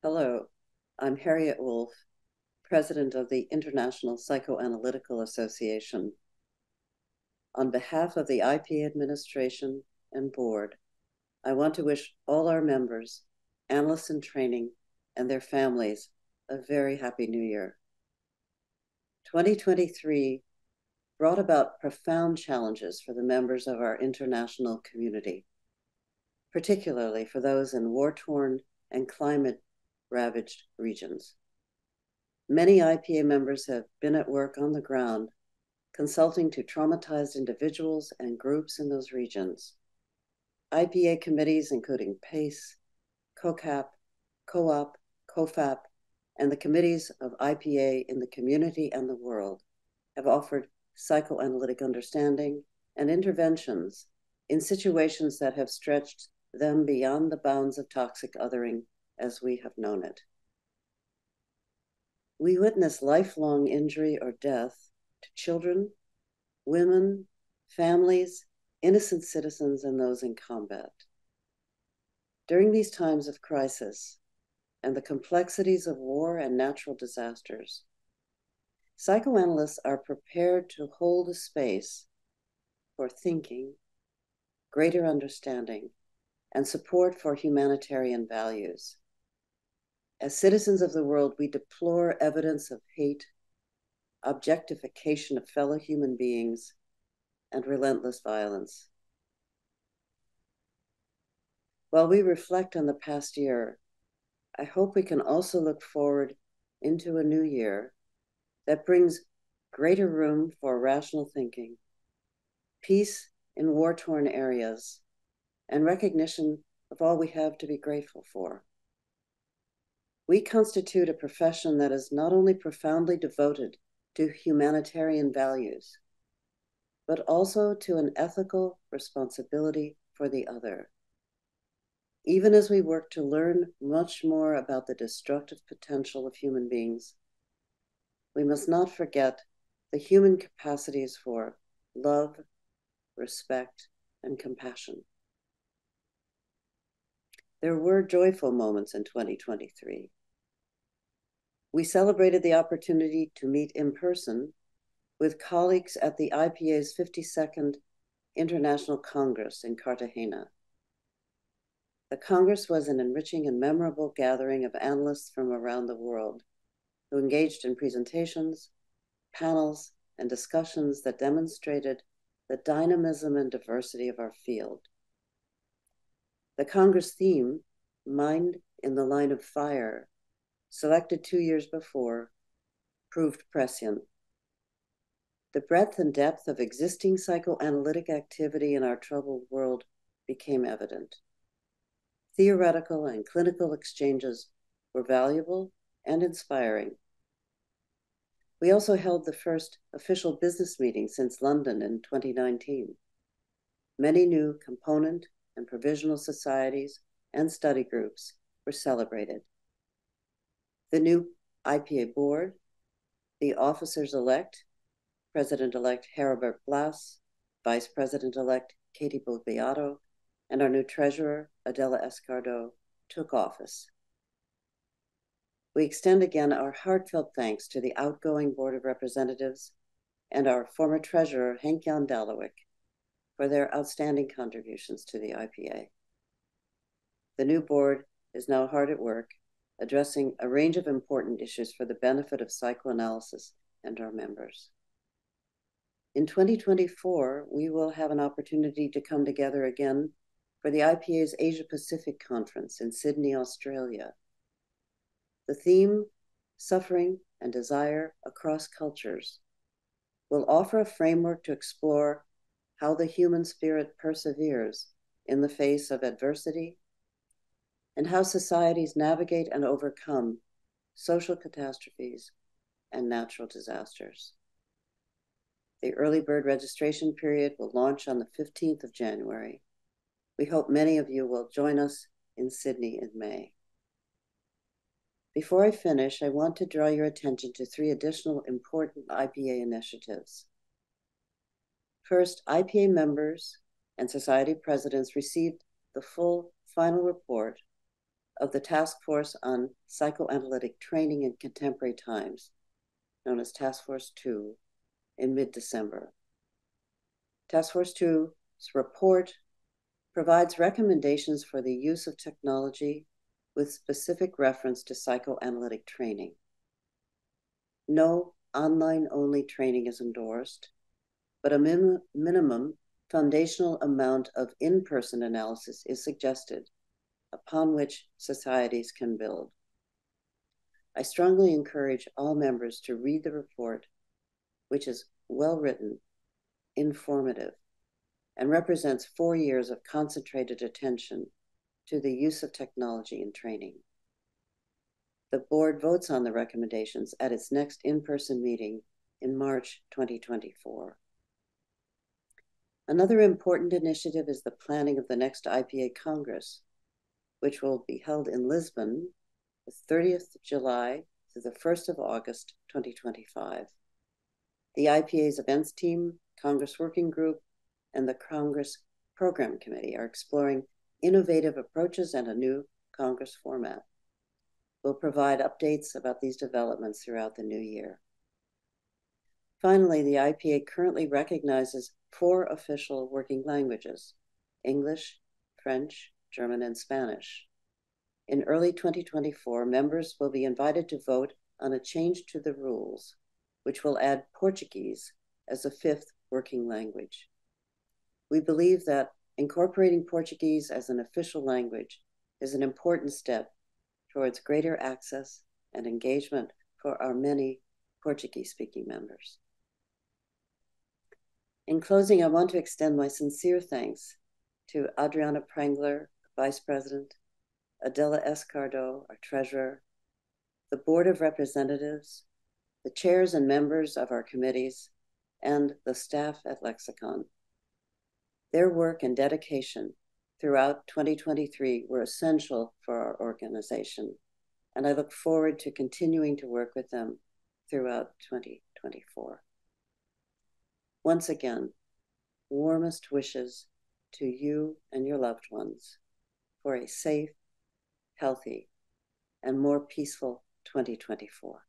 Hello, I'm Harriet Wolf, President of the International Psychoanalytical Association. On behalf of the IPA administration and board, I want to wish all our members, analysts in training, and their families a very happy new year. 2023 brought about profound challenges for the members of our international community, particularly for those in war-torn and climate-ravaged regions. Many IPA members have been at work on the ground, consulting to traumatized individuals and groups in those regions. IPA committees, including PACE, COCAP, COOP, COFAP, and the committees of IPA in the community and the world, have offered psychoanalytic understanding and interventions in situations that have stretched them beyond the bounds of toxic othering as we have known it. We witness lifelong injury or death to children, women, families, innocent citizens, and those in combat. During these times of crisis and the complexities of war and natural disasters, psychoanalysts are prepared to hold a space for thinking, greater understanding, and support for humanitarian values. As citizens of the world, we deplore evidence of hate, objectification of fellow human beings, and relentless violence. While we reflect on the past year, I hope we can also look forward into a new year that brings greater room for rational thinking, peace in war-torn areas, and recognition of all we have to be grateful for. We constitute a profession that is not only profoundly devoted to humanitarian values, but also to an ethical responsibility for the other. Even as we work to learn much more about the destructive potential of human beings, we must not forget the human capacities for love, respect, and compassion. There were joyful moments in 2023. We celebrated the opportunity to meet in person with colleagues at the IPA's 52nd International Congress in Cartagena. The Congress was an enriching and memorable gathering of analysts from around the world who engaged in presentations, panels, and discussions that demonstrated the dynamism and diversity of our field. The Congress theme, Mind in the Line of Fire, selected 2 years before, proved prescient. The breadth and depth of existing psychoanalytic activity in our troubled world became evident. Theoretical and clinical exchanges were valuable and inspiring. We also held the first official business meeting since London in 2019. Many new component and provisional societies and study groups were celebrated. The new IPA board, the officers-elect, President-elect Herbert Blas, Vice President-elect Katie Bulbeato, and our new treasurer, Adela Escardo, took office. We extend again our heartfelt thanks to the outgoing Board of Representatives and our former treasurer, Henk-Jan Dalowick, for their outstanding contributions to the IPA. The new board is now hard at work, addressing a range of important issues for the benefit of psychoanalysis and our members. In 2024, we will have an opportunity to come together again for the IPA's Asia-Pacific Conference in Sydney, Australia. The theme, Suffering and Desire Across Cultures, will offer a framework to explore how the human spirit perseveres in the face of adversity and how societies navigate and overcome social catastrophes and natural disasters. The early bird registration period will launch on the 15th of January. We hope many of you will join us in Sydney in May. Before I finish, I want to draw your attention to 3 additional important IPA initiatives. First, IPA members and society presidents received the full final report of the Task Force on Psychoanalytic Training in Contemporary Times, known as Task Force 2, in mid-December. Task Force 2's report provides recommendations for the use of technology with specific reference to psychoanalytic training. No online-only training is endorsed, but a minimum foundational amount of in-person analysis is suggested, upon which societies can build. I strongly encourage all members to read the report, which is well-written, informative, and represents 4 years of concentrated attention to the use of technology in training. The board votes on the recommendations at its next in-person meeting in March 2024. Another important initiative is the planning of the next IPA Congress, which will be held in Lisbon, the 30th of July through the 1st of August, 2025. The IPA's events team, Congress Working Group, and the Congress Program Committee are exploring innovative approaches and a new Congress format. We'll provide updates about these developments throughout the new year. Finally, the IPA currently recognizes 4 official working languages: English, French, German, and Spanish. In early 2024, members will be invited to vote on a change to the rules, which will add Portuguese as a 5th working language. We believe that incorporating Portuguese as an official language is an important step towards greater access and engagement for our many Portuguese-speaking members. In closing, I want to extend my sincere thanks to Adriana Prangler, Vice President, Adela Escardo, our Treasurer, the Board of Representatives, the chairs and members of our committees, and the staff at Lexicon. Their work and dedication throughout 2023 were essential for our organization, and I look forward to continuing to work with them throughout 2024. Once again, warmest wishes to you and your loved ones for a safe, healthy, and more peaceful 2024.